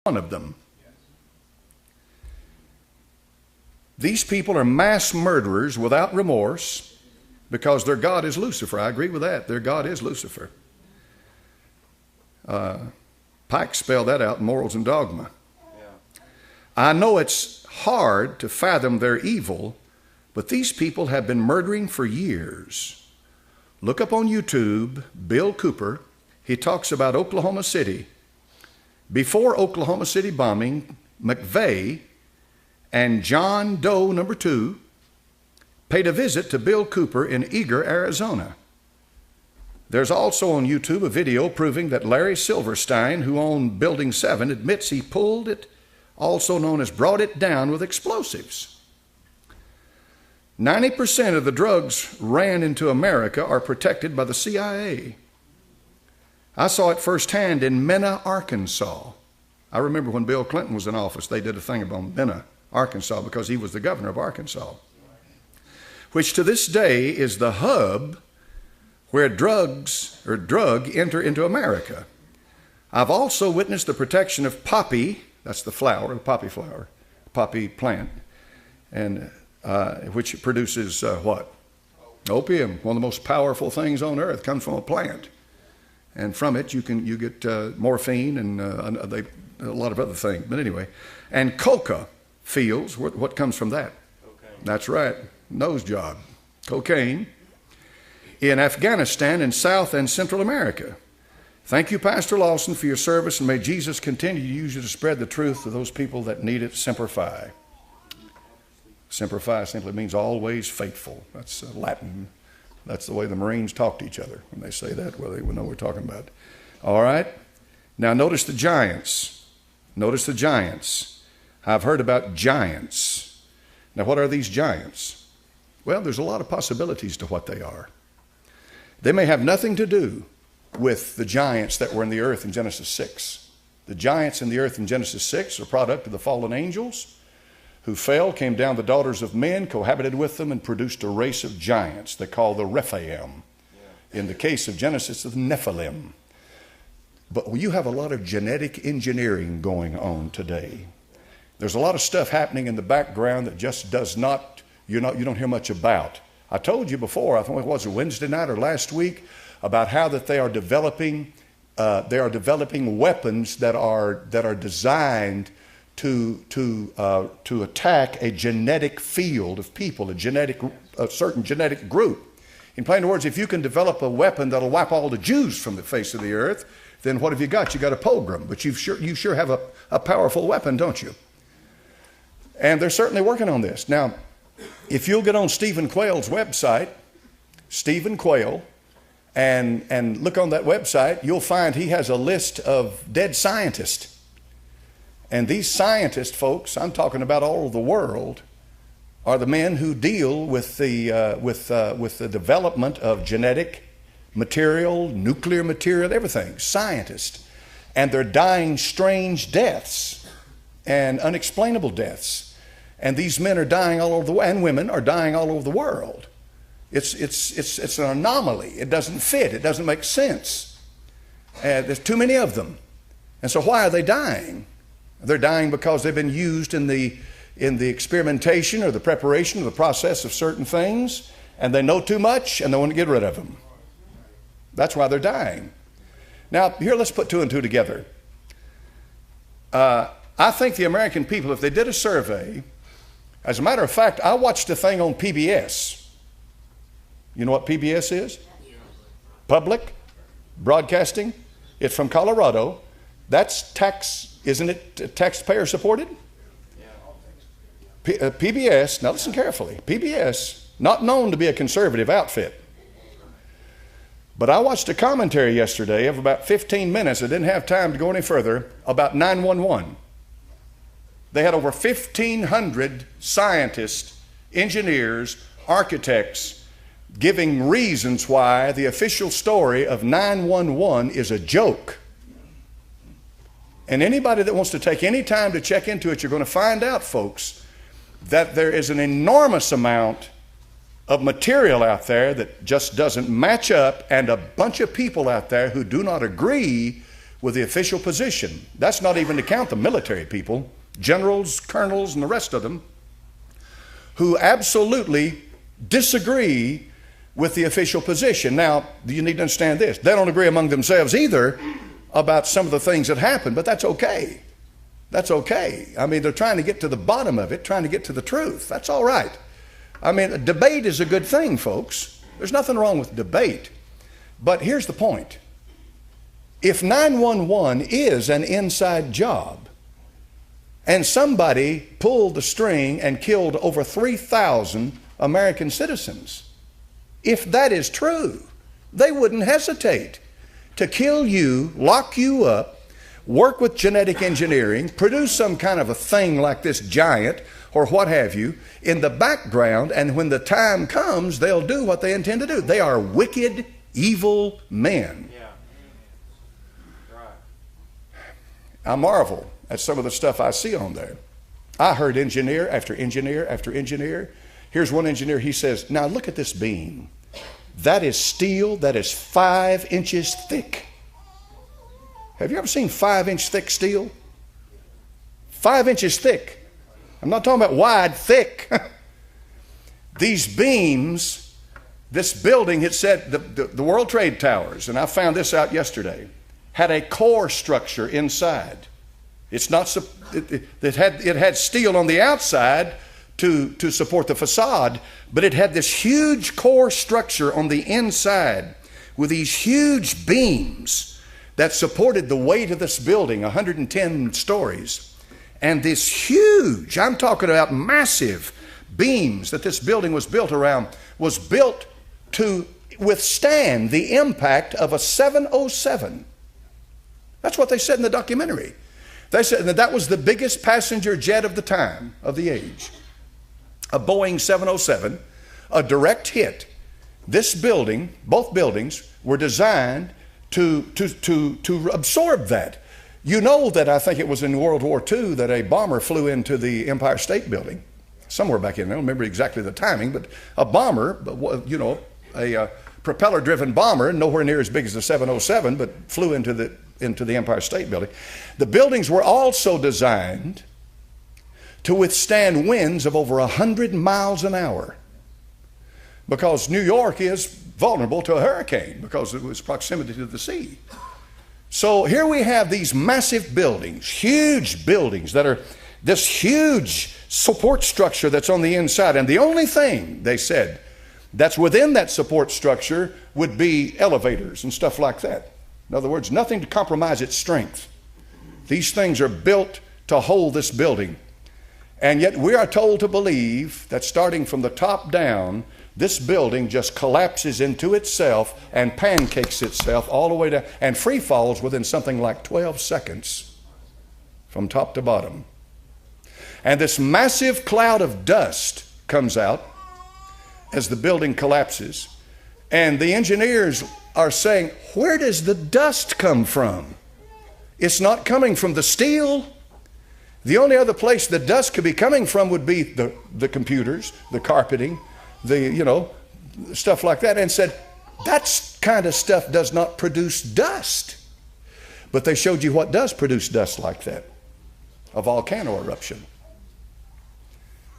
one of them. These people are mass murderers without remorse because their God is Lucifer. I agree with that. Their God is Lucifer. Pike spelled that out in Morals and Dogma. I know it's hard to fathom their evil, but these people have been murdering for years. Look up on YouTube, Bill Cooper. He talks about Oklahoma City. Before Oklahoma City bombing, McVeigh and John Doe number 2 paid a visit to Bill Cooper in Eager, Arizona. There's also on YouTube a video proving that Larry Silverstein, who owned Building 7, admits he pulled it, also known as brought it down with explosives. 90% of the drugs ran into America are protected by the CIA. I saw it firsthand in Mena, Arkansas. I remember when Bill Clinton was in office, they did a thing about Mena, Arkansas, because he was the governor of Arkansas, which to this day is the hub where drugs or drug enter into America. I've also witnessed the protection of poppy, that's the flower, the poppy flower, poppy plant, and which produces what? Opium, one of the most powerful things on earth, comes from a plant. And from it you get morphine and a lot of other things. But anyway, and coca fields, what comes from that? Cocaine. That's right, nose job, cocaine. In Afghanistan and South and Central America. Thank you, Pastor Lawson, for your service, and may Jesus continue to use you to spread the truth to those people that need it. Semper Fi. Semper Fi simply means always faithful. That's Latin. That's the way the Marines talk to each other. When they say that, well, they will know what we're talking about. All right? Now notice the giants. Notice the giants. I've heard about giants. Now what are these giants? Well, there's a lot of possibilities to what they are. They may have nothing to do with the giants that were in the earth in Genesis 6. The giants in the earth in Genesis 6 are a product of the fallen angels who fell, came down the daughters of men, cohabited with them, and produced a race of giants they call the Rephaim. In the case of Genesis, the Nephilim. But you have a lot of genetic engineering going on today. There's a lot of stuff happening in the background that just does not, you don't hear much about. I told you before, I think it was Wednesday night or last week, about how that they are developing weapons that are designed to attack a genetic field of people, a certain genetic group. In plain words, if you can develop a weapon that'll wipe all the Jews from the face of the earth, then what have you got? You got a pogrom, but you sure have a powerful weapon, don't you? And they're certainly working on this. Now, if you'll get on Stephen Quayle's website, Stephen Quayle, and look on that website, you'll find he has a list of dead scientists. And these scientists, folks, I'm talking about all over the world, are the men who deal with the development of genetic material, nuclear material, everything. Scientists. And they're dying strange deaths and unexplainable deaths. And these men are dying all over the world, and women are dying all over the world. It's an anomaly. It doesn't fit. It doesn't make sense. There's too many of them. And so why are they dying? They're dying because they've been used in the experimentation or the preparation or the process of certain things, and they know too much and they want to get rid of them. That's why they're dying. Now, here, let's put 2 and 2 together. I think the American people, if they did a survey, as a matter of fact, I watched a thing on PBS. You know what PBS is? Public Broadcasting. It's from Colorado. That's isn't it taxpayer supported? PBS, now listen carefully. PBS, not known to be a conservative outfit. But I watched a commentary yesterday of about 15 minutes. I didn't have time to go any further, about 911. They had over 1,500 scientists, engineers, architects, giving reasons why the official story of 911 is a joke. And anybody that wants to take any time to check into it, you're going to find out, folks, that there is an enormous amount of material out there that just doesn't match up, and a bunch of people out there who do not agree with the official position. That's not even to count the military people, generals, colonels, and the rest of them, who absolutely disagree with the official position. Now, you need to understand this. They don't agree among themselves either about some of the things that happen, but that's okay. That's okay. I mean, they're trying to get to the bottom of it, trying to get to the truth. That's all right. I mean, a debate is a good thing, folks. There's nothing wrong with debate. But here's the point. If 911 is an inside job, and somebody pulled the string and killed over 3,000 American citizens, if that is true, they wouldn't hesitate to kill you, lock you up, work with genetic engineering, produce some kind of a thing like this giant or what have you in the background, and when the time comes, they'll do what they intend to do. They are wicked, evil men. Yeah. Right. I marvel at some of the stuff I see on there. I heard engineer after engineer after engineer. Here's one engineer, he says, now look at this beam. That is steel that is 5 inches thick. Have you ever seen 5-inch thick steel? 5 inches thick. I'm not talking about wide, thick. These beams, this building, it said the World Trade Towers, and I found this out yesterday, had a core structure inside. It's not, it had steel on the outside to support the facade, but it had this huge core structure on the inside with these huge beams that supported the weight of this building, 110 stories. And this huge, I'm talking about massive beams that this building was built around, was built to withstand the impact of a 707. That's what they said in the documentary. They said that was the biggest passenger jet of the time, of the age. A Boeing 707, a direct hit. This building, both buildings, were designed to absorb that. You know that I think it was in World War II that a bomber flew into the Empire State Building, somewhere back in there. I don't remember exactly the timing, but a bomber, you know, a propeller-driven bomber, nowhere near as big as the 707, but flew into the Empire State Building. The buildings were also designed to withstand winds of over 100 miles an hour, because New York is vulnerable to a hurricane because of its proximity to the sea. So here we have these massive buildings, huge buildings that are this huge support structure that's on the inside. And the only thing, they said, that's within that support structure would be elevators and stuff like that. In other words, nothing to compromise its strength. These things are built to hold this building. And yet we are told to believe that starting from the top down, this building just collapses into itself and pancakes itself all the way down and free falls within something like 12 seconds from top to bottom. And this massive cloud of dust comes out as the building collapses. And the engineers are saying, where does the dust come from? It's not coming from the steel. The only other place the dust could be coming from would be the computers, the carpeting, stuff like that, and said, that kind of stuff does not produce dust. But they showed you what does produce dust like that. A volcano eruption.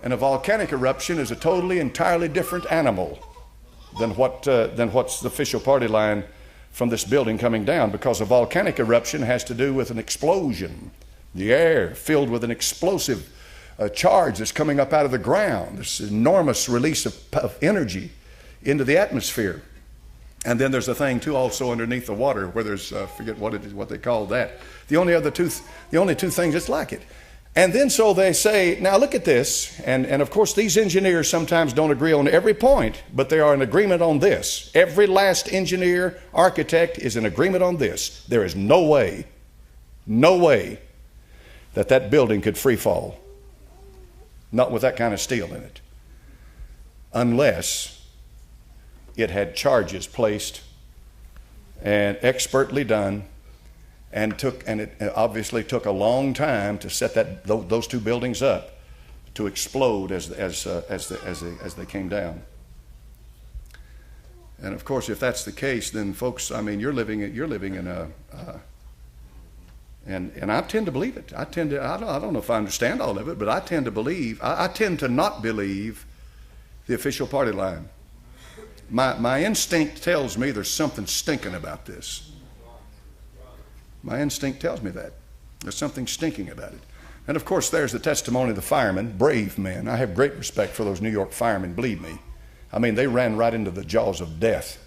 And a volcanic eruption is a totally, entirely different animal than what's the official party line from this building coming down, because a volcanic eruption has to do with an explosion. The air filled with an explosive charge that's coming up out of the ground, this enormous release of energy into the atmosphere. And then there's a thing too also underneath the water where there's forget what they call that. The only two things that's like it. And then so they say, now look at this, and of course these engineers sometimes don't agree on every point, but they are in agreement on this. Every last engineer, architect is in agreement on this. There is no way that building could free fall. Not with that kind of steel in it. Unless it had charges placed and expertly done, and it obviously took a long time to set those two buildings up to explode as they came down. And of course, if that's the case, then folks, I mean, you're living in And I tend to believe it. I don't know if I understand all of it, but I tend to believe, I tend to not believe the official party line. My instinct tells me there's something stinking about this. My instinct tells me that. There's something stinking about it. And of course, there's the testimony of the firemen, brave men. I have great respect for those New York firemen, believe me. I mean, they ran right into the jaws of death.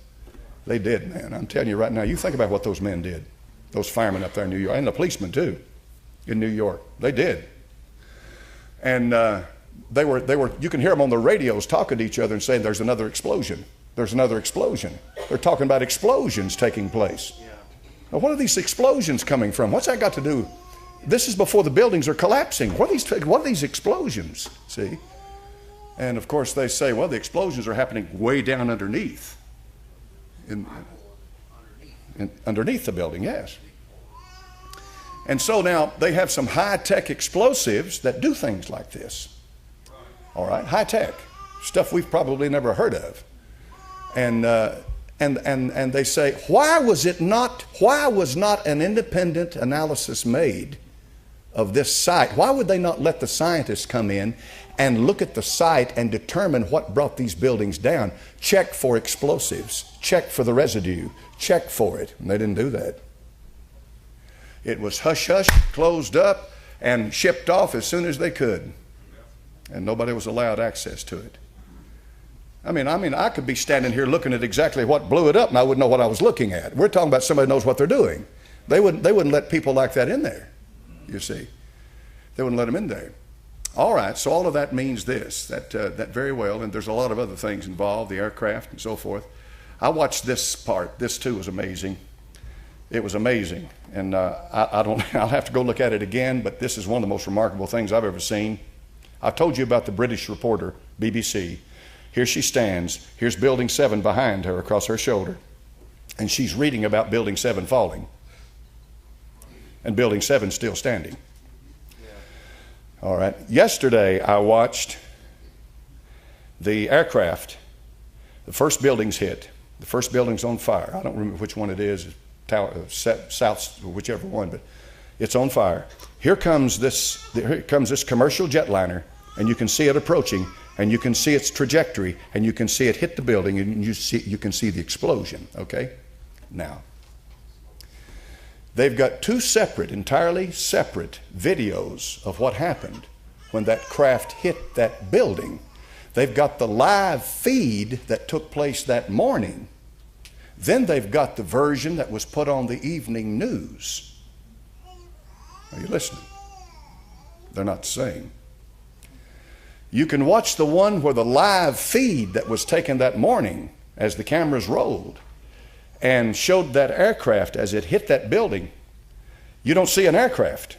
They did, man. I'm telling you right now, you think about what those men did. Those firemen up there in New York, and the policemen too, in New York. They did. And they were, you can hear them on the radios talking to each other and saying, there's another explosion. There's another explosion. They're talking about explosions taking place. Yeah. Now, what are these explosions coming from? What's that got to do? This is before the buildings are collapsing. What are these explosions? See? And of course they say, well, the explosions are happening way down underneath. Underneath the building, yes. And so now they have some high-tech explosives that do things like this. All right, high-tech, stuff we've probably never heard of. And they say, why was not an independent analysis made of this site? Why would they not let the scientists come in and look at the site and determine what brought these buildings down? Check for explosives, check for the residue, check for it. And they didn't do that. It was hush-hush, closed up, and shipped off as soon as they could. And nobody was allowed access to it. I mean, I could be standing here looking at exactly what blew it up, and I wouldn't know what I was looking at. We're talking about somebody who knows what they're doing. They wouldn't let people like that in there, you see. They wouldn't let them in there. All right, so all of that means this, that very well, and there's a lot of other things involved, the aircraft and so forth. I watched this part. This, too, was amazing. It was amazing. And I'll have to go look at it again, but this is one of the most remarkable things I've ever seen. I've told you about the British reporter, BBC. Here she stands. Here's Building 7 behind her, across her shoulder. And she's reading about Building 7 falling. And Building 7 still standing. All right. Yesterday, I watched the aircraft. The first building's hit. The first building's on fire. I don't remember which one it is, south, whichever one, but it's on fire. Here comes this commercial jetliner, and you can see it approaching, and you can see its trajectory, and you can see it hit the building, and you can see the explosion. Okay? Now, they've got two entirely separate videos of what happened when that craft hit that building. They've got the live feed that took place that morning. Then they've got the version that was put on the evening news. Are you listening? They're not the same. You can watch the one where the live feed that was taken that morning as the cameras rolled and showed that aircraft as it hit that building. You don't see an aircraft.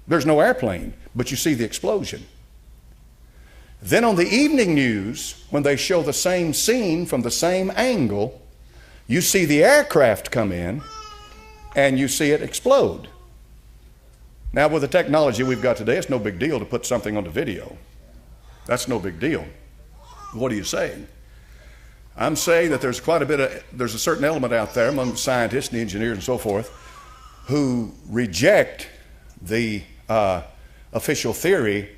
There's no airplane, but you see the explosion. Then on the evening news, when they show the same scene from the same angle, you see the aircraft come in and you see it explode. Now, with the technology we've got today, it's no big deal to put something on the video. That's no big deal. What are you saying? I'm saying that there's a certain element out there among the scientists and the engineers and so forth who reject the official theory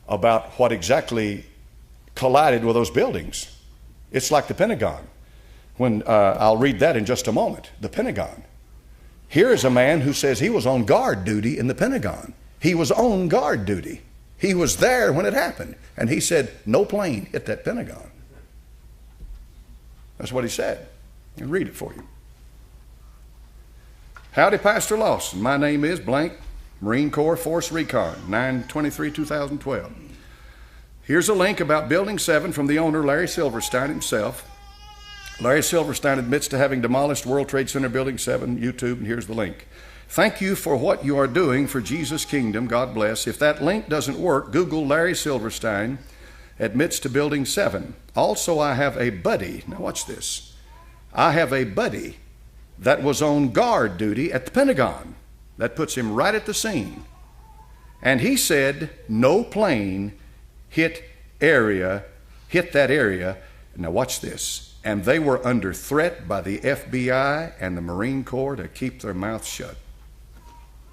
about what exactly collided with those buildings. It's like the Pentagon. When I'll read that in just a moment. The Pentagon. Here is a man who says he was on guard duty in the Pentagon. He was on guard duty. He was there when it happened. And he said, no plane hit that Pentagon. That's what he said. I'll read it for you. Howdy, Pastor Lawson. My name is blank, Marine Corps Force Recon, 9/23/2012. Here's a link about Building 7 from the owner, Larry Silverstein himself. Larry Silverstein admits to having demolished World Trade Center Building 7, YouTube, and here's the link. Thank you for what you are doing for Jesus' kingdom. God bless. If that link doesn't work, Google Larry Silverstein admits to Building 7. Also, I have a buddy. Now watch this. I have a buddy that was on guard duty at the Pentagon. That puts him right at the scene. And he said no plane hit that area. Now watch this. And they were under threat by the FBI and the Marine Corps to keep their mouths shut.